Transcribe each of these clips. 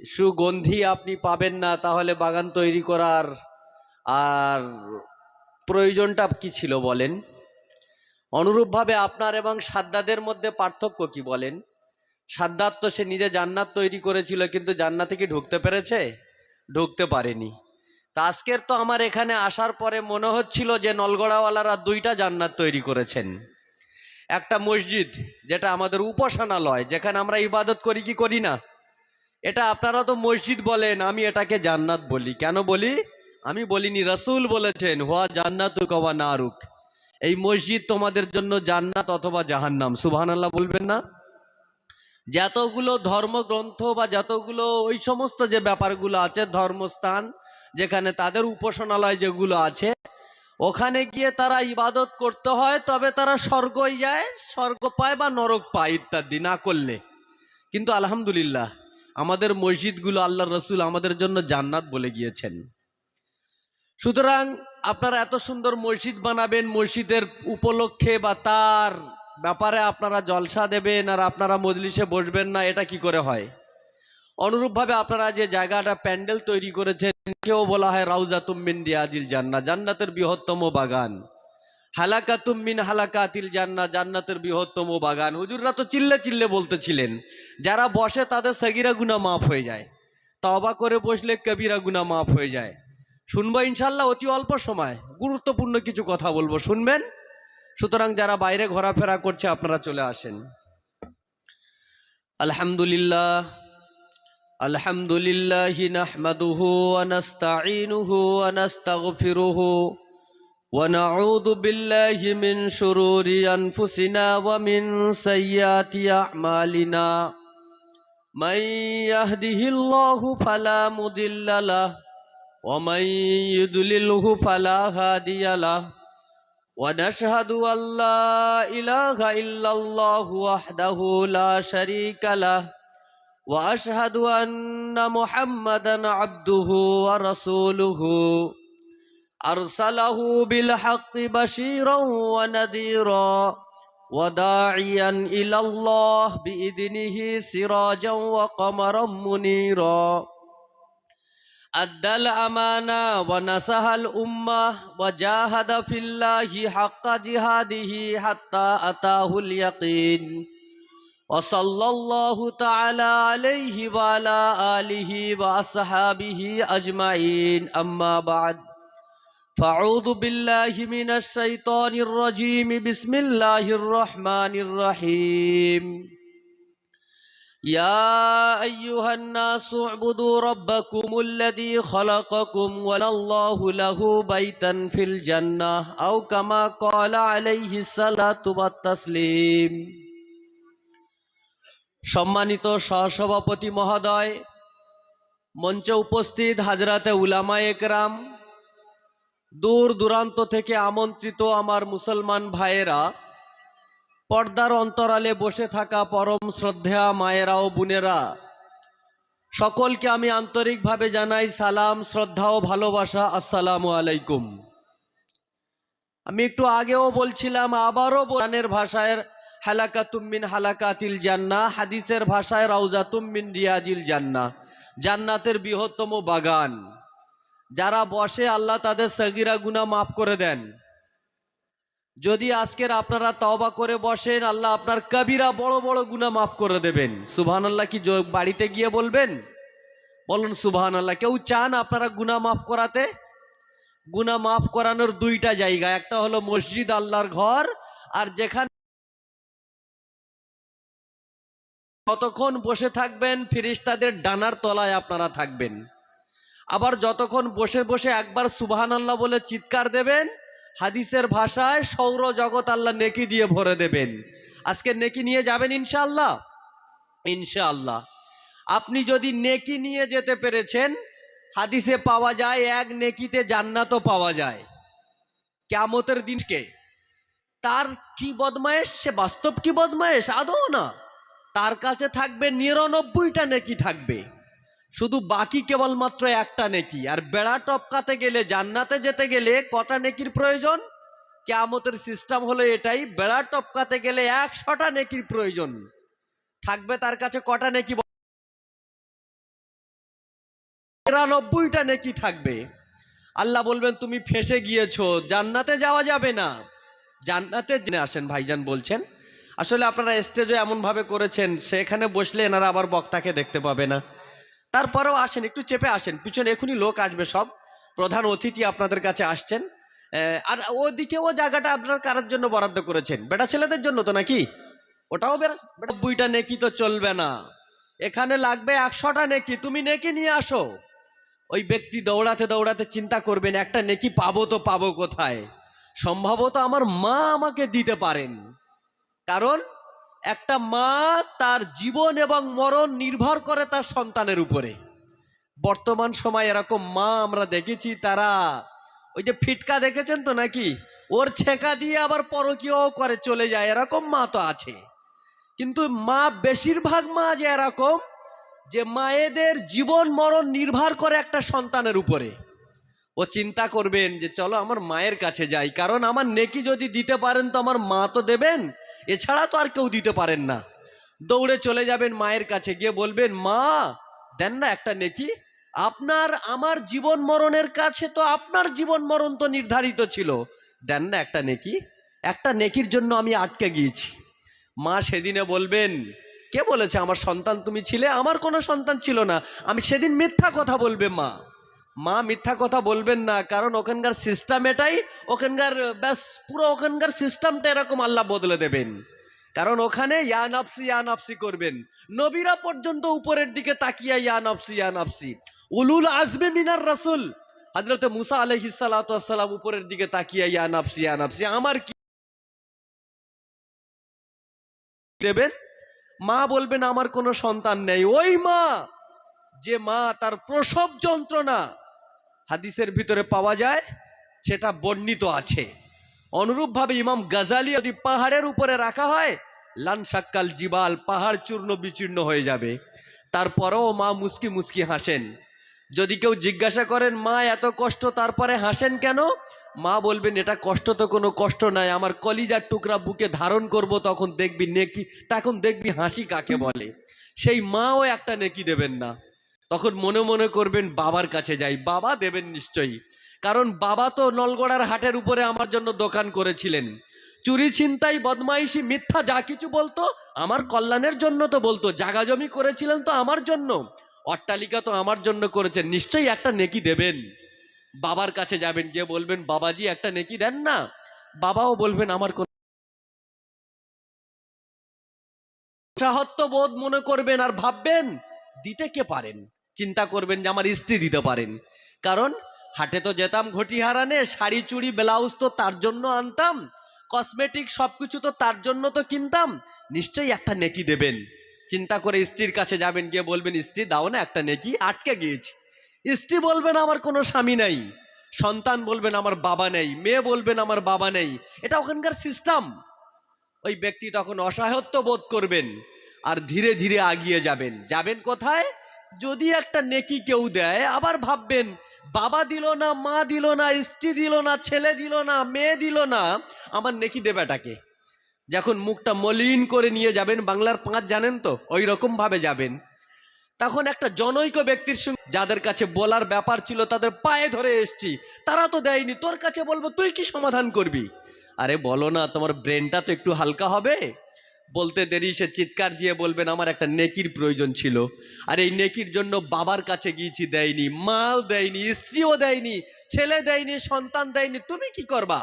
সুগন্ধি আপনি পাবেন না, তাহলে বাগান তৈরি করার আর প্রয়োজনটা কি ছিল বলেন? অনুরূপভাবে আপনার এবং সাদ্দাদের মধ্যে পার্থক্য কি বলেন? সাদ্দাত তো সে নিজে জান্নাত তৈরি করেছিল, কিন্তু জান্নাতে কি ঢুকতে পেরেছে? ঢুকতে পারেনি। তা আজকের তো আমার এখানে আসার পরে মনে হচ্ছিল যে নলগড়াওয়ালারা দুইটা জান্নাত তৈরি করেছেন। একটা মসজিদ, যেটা আমাদের উপাসনালয়, যেখানে আমরা ইবাদত করি কি করি না, এটা আপনারা তো মসজিদ বলেন, আমি এটাকে জান্নাত বলি। কেন বলি? আমি বলিনি, রাসূল বলেছেন হুয়া জান্নাতুক ওয়া নারুক, এই মসজিদ তোমাদের জন্য জান্নাত অথবা জাহান্নাম। সুবহানাল্লাহ বলবেন না? যতগুলো ধর্মগ্রন্থ বা যতগুলো ওই সমস্ত যে ব্যাপারগুলো আছে, ধর্মস্থান যেখানে তাদের উপাসনালয় যেগুলো আছে, ওখানে গিয়ে তারা ইবাদত করতে হয়, তবে তারা স্বর্গই যায়, স্বর্গ পায় বা নরক পায় ইত্যাদি, না করলে। কিন্তু আলহামদুলিল্লাহ আমাদের মসজিদগুলো আল্লাহ রসুল আমাদের জন্য জান্নাত বলে গিয়েছেন। সুতরাং আপনারা এত সুন্দর মসজিদ বানাবেন, মসজিদের উপলক্ষে বা তার ব্যাপারে আপনারা জলসা দেবেন আর আপনারা মজলিসে বসবেন না, এটা কি করে হয়? অনুরূপভাবে আপনারা যে জায়গাটা প্যান্ডেল তৈরি করেছেন, কেউ বলা হয় রাউজাতুম মিন রিয়াজিল জান্নাহ, জান্নাতের বৃহত্তম বাগান। হালাকাতুম মিন হালাকাতিল জান্নাহ, জান্নাতের বৃহত্তম বাগান। হুজুররা তো চিল্লে চিল্লে বলতেছিলেন, যারা বসে তাদের সগীরা গুনাহ মাফ হয়ে যায়, তওবা করে বসলে কবিরা গুনাহ মাফ হয়ে যায়। শুনবো ইনশাল্লাহ, অতি অল্প সময় গুরুত্বপূর্ণ কিছু কথা বলবো, শুনবেন? সুতরাং যারা বাইরে ঘোরাফেরা করছে আপনারা চলে আসেন। আলহামদুলিল্লাহ, আলহামদুলিল্লাহি নাহমাদুহু ওয়া নাস্তাঈনুহু ওয়া নাস্তাগফিরুহু ওয়া নাউযু বিল্লাহি মিন শুরুরি আনফুসিনা ওয়া মিন সাইয়্যাতি আ'মালিনা। মান ইয়াহদিহিল্লাহু ফালা মুদিল্লা লাহু ওয়া মান ইউদ্লিলহু ফালা হাদিয়া লাহু। ওয়া নাশহাদু আল্লা ইলাহা ইল্লাল্লাহু ওয়াহদাহু লা শারীকা লাহু ওয়া আশহাদু আন্না মুহাম্মাদান আবদুহু ওয়া রাসূলুহু আরসালাহু বিল হাক্কি বাশীরান ওয়া নাযীরা ওয়া দাঈয়ান ইলাল্লাহ বিইذনিহি সিরাজান ওয়া কমারাম মুনীরা। আদ্দাল আমানা ওয়া নাসাহাল উম্মাহ ওয়া জাহাদা ফিল্লাহি হাক্কা জিহাদিহি হাত্তা আতাহুল ইয়াকিন। وصلى الله تعالى عليه وعلى آله وأصحابه أجمعين. أما بعد، فأعوذ بالله من الشيطان الرجيم. بسم الله الرحمن الرحيم. يا أيها الناس اعبدوا ربكم الذي خلقكم والله له بيتا في الجنة أو كما قال عليه الصلاة والتسليم. সম্মানিত সহসভাপতি মহোদয়, মঞ্চে উপস্থিত হাজরাতে উলামায়ে কেরাম, দূর দূরান্ত থেকে আমন্ত্রিত আমার মুসলমান ভাইয়েরা, পর্দার অন্তরালে বসে থাকা পরম শ্রদ্ধেয়া মায়েরা ও বোনেরা, সকলকে আমি আন্তরিকভাবে জানাই সালাম, শ্রদ্ধা ও ভালোবাসা। আসসালামু আলাইকুম। আমি একটু আগেও বলছিলাম, আবারও কোরআনের ভাষায় হালাকাতুম মিন হালাকাতিল জান্নাহ, হাদিসের ভাষায় রাউজাতুম মিন রিয়াজিল জান্নাহ, জান্নাতের বৃহত্তম বাগান। যারা বসে আল্লাহ তাদের সগীরা গুনাহ মাফ করে দেন। যদি আজকের আপনারা তওবা করে বসেন, আল্লাহ আপনার কবিরা বড় বড় গুনাহ মাফ করে দেবেন। সুবহানাল্লাহ কি বাড়িতে গিয়ে বলবেন? বলুন সুবহানাল্লাহ। কেউ চান আপনারা গুনাহ মাফ করাতে? গুনাহ মাফ করানোর দুইটা জায়গা, একটা হলো মসজিদ, আল্লাহর ঘর, আর যেখানে যতক্ষণ বসে থাকবেন ফেরেশতাদের ডানার তলায় আপনারা থাকবেন। আবার যতক্ষণ বসে বসে একবার সুবহানাল্লাহ বলে চিৎকার দেবেন, হাদিসের ভাষায় সৌরজগৎ আল্লাহ নেকি দিয়ে ভরে দেবেন। আজকে নেকি নিয়ে যাবেন ইনশাআল্লাহ? ইনশাআল্লাহ। আপনি যদি নেকি নিয়ে যেতে পেরেছেন, হাদিসে পাওয়া যায় এক নেকিতে জান্নাতও পাওয়া যায়। কিয়ামতের দিনকে তার কি বদমায়েশ, সে বাস্তব কি বদমায়েশ আদৌ না, তার কাছে থাকবে 99টা নেকি থাকবে, শুধু বাকি কেবলমাত্র একটা নেকি। আর বেড়া টপকাতে গেলে, জান্নাতে যেতে গেলে কটা নেকির প্রয়োজন? কিয়ামতের সিস্টেম হলো এটাই, বেড়া টপকাতে গেলে 100টা নেকির প্রয়োজন। থাকবে তার কাছে কটা নেকি? ৯৯টা নেকি থাকবে। আল্লাহ বলবেন তুমি ফেঁসে গিয়েছো, জান্নাতে যাওয়া যাবে না। জান্নাতে জেনে আসেন ভাইজান বলছেন। আসলে আপনারা স্টেজে এমনভাবে করেছেন, সেখানে বসলে এনারা আবার বক্তাকে দেখতে পাবে না। তারপরেও আসেন, একটু চেপে আসেন, পিছনে এখনই লোক আসবে সব, প্রধান অতিথি আপনাদের কাছে আসছেন। আর ওদিকে ও জায়গাটা আপনার কারোর জন্য বরাদ্দ করেছেন? বেটা ছেলেদের জন্য তো নাকি? ওটাও বেটা ৯০টা নেকি তো চলবে না, এখানে লাগবে ১০০টা নেকি। তুমি নেকি নিয়ে আসো। ওই ব্যক্তি দৌড়াতে দৌড়াতে চিন্তা করবেন একটা নেকি পাবো তো পাবো কোথায়? সম্ভবত আমার মা আমাকে দিতে পারেন। কারণ একটা মা, তার জীবন এবং মরণ নির্ভর করে তার সন্তানের উপরে। বর্তমান সময় এরকম মা আমরা দেখেছি, তারা ওই যে ফিটকা দেখেছেন তো নাকি, ওর ছেকা দিয়ে আবার পরকীয়াও করে চলে যায়, এরকম মা তো আছে। কিন্তু মা, বেশিরভাগ মা যে এরকম, যে মায়েদের জীবন মরণ নির্ভর করে একটা সন্তানের উপরে। ও চিন্তা করবেন যে চলো আমার মায়ের কাছে যাই, কারণ আমার নেকি যদি দিতে পারেন তো আমার মা তো দেবেন, এছাড়া তো আর কেউ দিতে পারেন না। দৌড়ে চলে যাবেন মায়ের কাছে, গিয়ে বলবেন মা দেন না একটা নেকি। আপনার আমার জীবন মরণের কাছে তো আপনার জীবন মরণ তো নির্ধারিত ছিল, দেন না একটা নেকি। একটা নেকির জন্য আমি আটকে গিয়েছি। মা সেদিনে বলবেন কে বলেছে আমার সন্তান তুমি ছিলে? আমার কোনো সন্তান ছিল না। আমি সেদিন মিথ্যা কথা বলবে মা। মা মিথ্যা কথা বলবেন না, কারণ ওখানকার সিস্টেম এটাই, ওখানকার ব্যাস পুরো ওখানকার সিস্টেমটা এরকম, আল্লাহ বদলে দেবেন। কারণ ওখানে ইয়া নাফসি করবেন। নবীরা পর্যন্ত উপরের দিকে তাকিয়ে ইয়া নাফসি। উলুল আজমে মিনার রাসূল হযরত মুসা আলাইহিস সালাতু ওয়াস সালাম উপরের দিকে তাকিয়ে ইয়া নাফসি আমার কি দেবেন? মা বলবেন আমার কোনো সন্তান নেই। ওই মা, যে মা তার প্রসব যন্ত্রণা হাদিসের ভিতরে পাওয়া যায়, সেটা বর্ণিত আছে। অনুরূপভাবে ইমাম গাজালি যদি পাহাড়ের উপরে রাখা হয়, লানসাক্কাল জিবাল, পাহাড় চূর্ণ বিচূর্ণ হয়ে যাবে। তারপরেও মা মুস্কি মুস্কি হাসেন। যদি কেউ জিজ্ঞাসা করেন মা এত কষ্ট তারপরে হাসেন কেন, মা বলবেন এটা কষ্ট তো কোনো কষ্ট নাই, আমার কলিজার টুকরা বুকে ধারণ করব, তখন দেখবি নেকি, তখন দেখবি হাসি কাকে বলে। সেই মাও একটা নেকি দেবেন না। তখন মনে মনে করবেন বাবার কাছে যাই, বাবা দেবেন নিশ্চয়ই। কারণ বাবা তো নলগড়ার হাটের উপরে আমার জন্য দোকান করেছিলেন। চুরি ছিনতাই বদমাইশি মিথ্যা যা কিছু বলতো আমার কল্যাণের জন্য তো বলতো। জাগা জমি করেছিলেন তো আমার জন্য, অট্টালিকা তো আমার জন্য করেছেন, নিশ্চয়ই একটা নেকি দেবেন। বাবার কাছে যাবেন, গিয়ে বলবেন বাবাজি একটা নেকি দেন না। বাবাও বলবেন আমার কোন সাহত্য বোধ মনে করবেন, আর ভাববেন দিতে কে পারেন। চিন্তা করবেন যে আমার স্ত্রী দিতে পারেন। কারণ হাটে তো যেতাম ঘটি হারানে, শাড়ি চুড়ি ব্লাউজ তো তার জন্য আনতাম, কসমেটিক সবকিছু তো তার জন্য তো কিনতাম, নিশ্চয়ই একটা নেকি দেবেন। চিন্তা করে স্ত্রীর কাছে যাবেন, গিয়ে বলবেন স্ত্রী দাও না একটা নেকি, আটকে গিয়েছি। স্ত্রী বলবেন আমার কোনো স্বামী নাই, সন্তান বলবেন আমার বাবা নেই, মেয়ে বলবেন আমার বাবা নেই, এটা ওখানকার সিস্টেম। ওই ব্যক্তি তখন অসহায়ত্ব বোধ করবেন, আর ধীরে ধীরে আগিয়ে যাবেন। যাবেন কোথায়? যদি একটা নেকি কেউ দেয়, আবার ভাববেন বাবা দিল না, মা দিল না, স্ত্রী দিল না, ছেলে দিল না, মেয়ে দিল না, আমার নেকি দেবেটাকে। যখন মুখটা মলিন করে নিয়ে যাবেন, বাংলার ৫ জানেন তো, ওই রকম ভাবে যাবেন। তখন একটা জনৈক ব্যক্তির সঙ্গে যাদের কাছে বলার ব্যাপার ছিল, তাদের পায়ে ধরে এসছি, তারা তো দেয়নি, তোর কাছে বলবো, তুই কি সমাধান করবি? আরে বলো না, তোমার ব্রেনটা তো একটু হালকা হবে। বলতে দেরি সে চিৎকার দিয়ে বলবেন আমার একটা নেকির প্রয়োজন ছিল, আর এই নেকির জন্য বাবার কাছে গিয়েছি, দেয়নি, মাও দেয়নি, স্ত্রীও দেয়নি, ছেলে দেয়নি, সন্তান দেয়নি, তুমি কি করবা?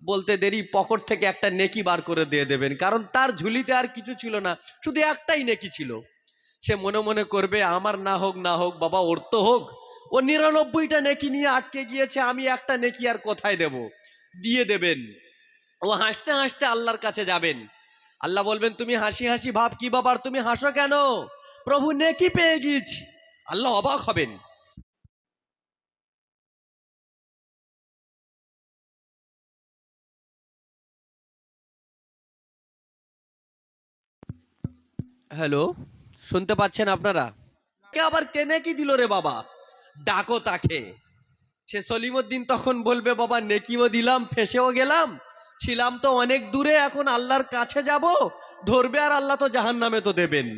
বলতে দেরি পকেট থেকে একটা নেকি বার করে দিয়ে দেবেন, কারণ তার ঝুলিতে আর কিছু ছিল না, শুধু একটাই নেকি ছিল। সে মনে মনে করবে আমার না হোক না হোক বাবা, ওর তো হোক, ও ৯৯টা নেকি নিয়ে আটকে গিয়েছে, আমি একটা নেকি আর কোথায় দেব? দিয়ে দেবেন। ও হাসতে হাসতে আল্লাহর কাছে যাবেন। আল্লাহ বলবেন তুমি হাসি হাসি ভাব কি বাবার, তুমি হাসো কেন? প্রভু নেকি পেয়ে গিয়েছি। আল্লাহ অবাক হবেন। হ্যালো, শুনতে পাচ্ছেন আপনারা? কে আবার কে নেকি দিল রে বাবা, ডাকো তাকে। সে সলিমউদ্দিন তখন বলবে বাবা নেকিও দিলাম, ফেঁসেও গেলাম, ছিলাম তো অনেক দূরে, এখন আল্লাহর কাছে যাব, ধরবে আর আল্লাহ তো জাহান্নামে তো দেবেন।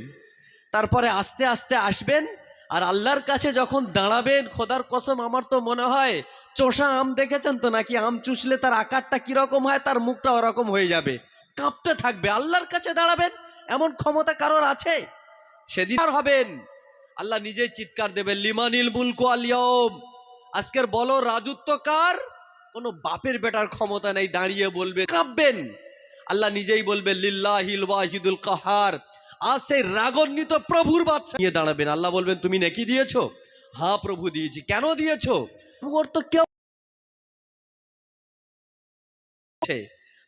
তারপরে আস্তে আস্তে আসবেন, আর আল্লাহর কাছে যখন দাঁড়াবেন, খোদার কসম আমার তো মনে হয় চোষা আম দেখেছেন তো নাকি, আম চুষলে তার আকারটা কিরকম হয়, তার মুখটা ওরকম হয়ে যাবে, কাঁপতে থাকবে। আল্লাহর কাছে দাঁড়াবেন, এমন ক্ষমতা কারোর আছে? সেদিন আর হবেন, আল্লাহ নিজেই চিৎকার দেবেন, লিমানিল মুলকু আল ইয়াউম, আজকের বলো রাজত্ব কার? কোনো বাপের বেটার ক্ষমতা নেই দাঁড়িয়ে বলবে, কাঁপবেন। আল্লাহ নিজেই বলবে লিল্লাহিল ওয়াহিদুল কাহার, আজ সেই রাগান্বিত প্রভুর বাদশা নিয়ে দাঁড়াবেন। আল্লাহ বলবেন তুমি নেকি দিয়েছো? হ্যাঁ প্রভু দিয়েছি। কেন দিয়েছো? ওর তো কেউ,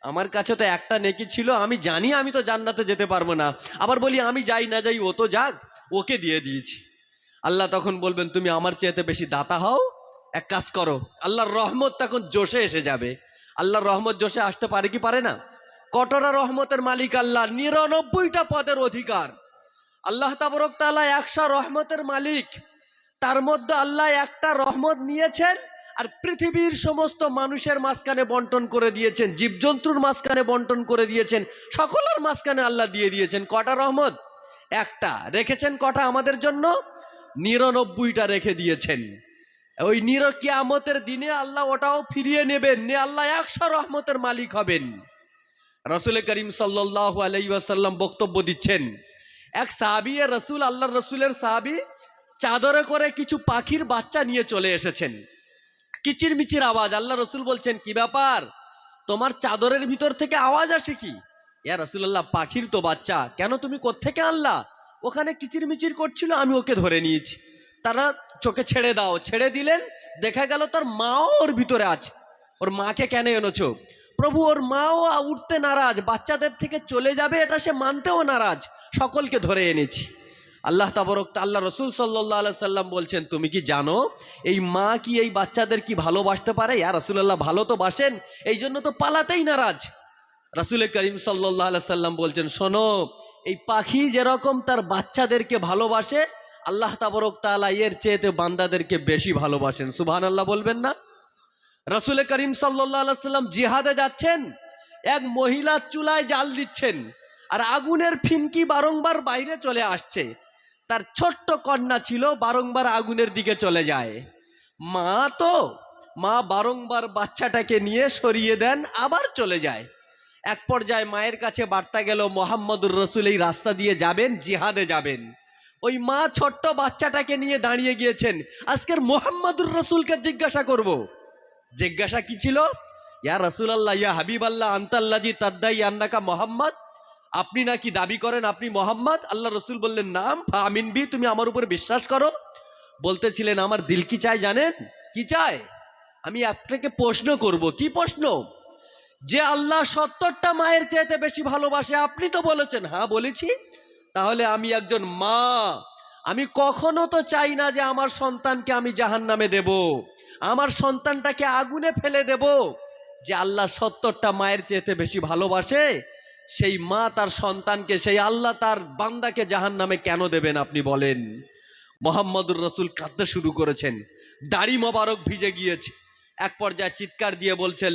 আমার কাছে তো একটা নেকি ছিল, আমি জানি আমি তো জান্নাতে যেতে পারবো না, আবার বলি আমি যাই না যাই ও তো যাক, ওকে দিয়ে দিয়েছি। আল্লাহ তখন বলবেন তুমি আমার চেয়েতে বেশি দাতা হও, এক কাজ করো। আল্লাহর রহমত তখন জোশে এসে যাবে। আল্লাহর রহমত জোশে আসতে পারে কি পারে না? কটরা রহমতের মালিক আল্লাহ, 99টা পদের অধিকার। আল্লাহ তাবারক তাআলা 100 রহমতের মালিক, তার মধ্যে আল্লাহ একটা রহমত নিয়েছেন আর পৃথিবীর সমস্ত মানুষের মাঝখানে বন্টন করে দিয়েছেন, জীবজন্তুর মাঝখানে বন্টন করে দিয়েছেন, সকলের মাঝখানে আল্লাহ দিয়ে দিয়েছেন। কটা রহমত? একটা। রেখেছেন কটা আমাদের জন্য? 99টা রেখে দিয়েছেন। ওই কিয়ামতের দিনে আল্লাহ ওটাও ফিরিয়ে নেবেন, আল্লাহ 100 রহমতের মালিক হবেন। রাসূল করিম সাল্লাল্লাহু আলাইহি ওয়াসাল্লাম বক্তব্য দিচ্ছেন, এক সাহাবী, রাসূল আল্লাহর রাসূলের সাহাবী, চাদরে করে কিছু পাখির বাচ্চা নিয়ে চলে এসেছেন। কিচিরমিচির আওয়াজ। আল্লাহ রসুল বলছেন কি ব্যাপার, তোমার চাদরের ভিতর থেকে আওয়াজ আসে কি? ইয়া রাসূলুল্লাহ, পাখির তো বাচ্চা। কেন, তুমি কোত্থেকে আনলা? ওখানে কিচিরমিচির করছিল, আমি ওকে ধরে নিয়েছি। তারা চোখে ছেড়ে দাও, ছেড়ে দিলেন, দেখা গেল তার মাও ওর ভিতরে আছে। ওর মাকে কেন এনেছো? প্রভু ওর মাও উঠতে নারাজ, বাচ্চাদের থেকে চলে যাবে এটা সে মানতেও নারাজ, সকলকে ধরে এনেছি। আল্লাহ তাবারক আল্লাহ রসুল সাল্লাল্লাহু আলাইহি সাল্লাম বলছেন তুমি কি জানো এই মা কি এই বাচ্চাদের কি ভালোবাসতে পারে? ইয়া রাসূলুল্লাহ, ভালো তো বাসেন, এই জন্য তো পালাতেই নারাজ। রাসূল করিম সাল্লাল্লাহু আলাইহি সাল্লাম বলছেন শোনো, এই পাখি যেরকম তার বাচ্চাদেরকে ভালোবাসে, আল্লাহ তাবারক তাআলা এর চেয়েতে বান্দাদেরকে বেশি ভালোবাসেন। সুবহানাল্লাহ বলবেন না? রাসূল করিম সাল্লাল্লাহু আলাইহি সাল্লাম জিহাদে যাচ্ছেন, এক মহিলা চুলায় জাল দিচ্ছেন আর আগুনের ফিনকি বারংবার বাইরে চলে আসছে। তার ছোট্ট কন্যা ছিল, বারংবার আগুনের দিকে চলে যায়। মা বারংবার বাচ্চাটাকে নিয়ে সরিয়ে দেন, আবার চলে যায়। এক পর্যায়ে মায়ের কাছে বার্তা গেল মুহাম্মদুর রাসূল এই রাস্তা দিয়ে যাবেন, জিহাদে যাবেন। ওই মা ছোট্ট বাচ্চাটাকে নিয়ে দাঁড়িয়ে গিয়েছেন। আজকের মুহাম্মদুর রাসূলকে জিজ্ঞাসা করব। জিজ্ঞাসা কি ছিল? ইয়া রাসূলুল্লাহ, ইয়া হাবিবাল্লাহ, আনতাল্লাযী তাদ্দাই আন্নাকা মুহাম্মদ, আপনি নাকি দাবি করেন আপনি মোহাম্মদ? আল্লাহ রসুল বললেন নাম, ফামিন বি, তুমি আমার উপর বিশ্বাস করো। বলতেছিলেন আমার দিল কি চায় জানেন? কি চায়? আমি আপনাকে প্রশ্ন করব। কি প্রশ্ন? যে আল্লাহ 70টা মায়ের চাইতে বেশি ভালোবাসে, আপনি তো বলেছেন হ্যাঁ বলেছি। তাহলে আমি একজন মা, আমি কখনো তো চাই না যে আমার সন্তানকে আমি জাহান্নামে দেব, আমার সন্তানটাকে আগুনে ফেলে দেব। যে আল্লাহ 70টা মায়ের চাইতে বেশি ভালোবাসে, সেই মা তার সন্তানকে, সেই আল্লাহ তার বান্দাকে জাহান্নামে কেন দেবেন আপনি বলেন? মুহাম্মদুর রাসূল কাঁদতে শুরু করেছেন, দাড়ি মোবারক ভিজে গিয়েছে। এক পর্যায়ে চিৎকার দিয়ে বলছেন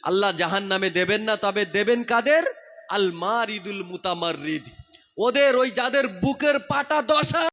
আল্লাহ জাহান্নামে দেবেন না, তবে দেবেন কাদের? আল মারিদুল মুতামাররিদ, ওদের, ওই যাদের বুকের পাটা দশা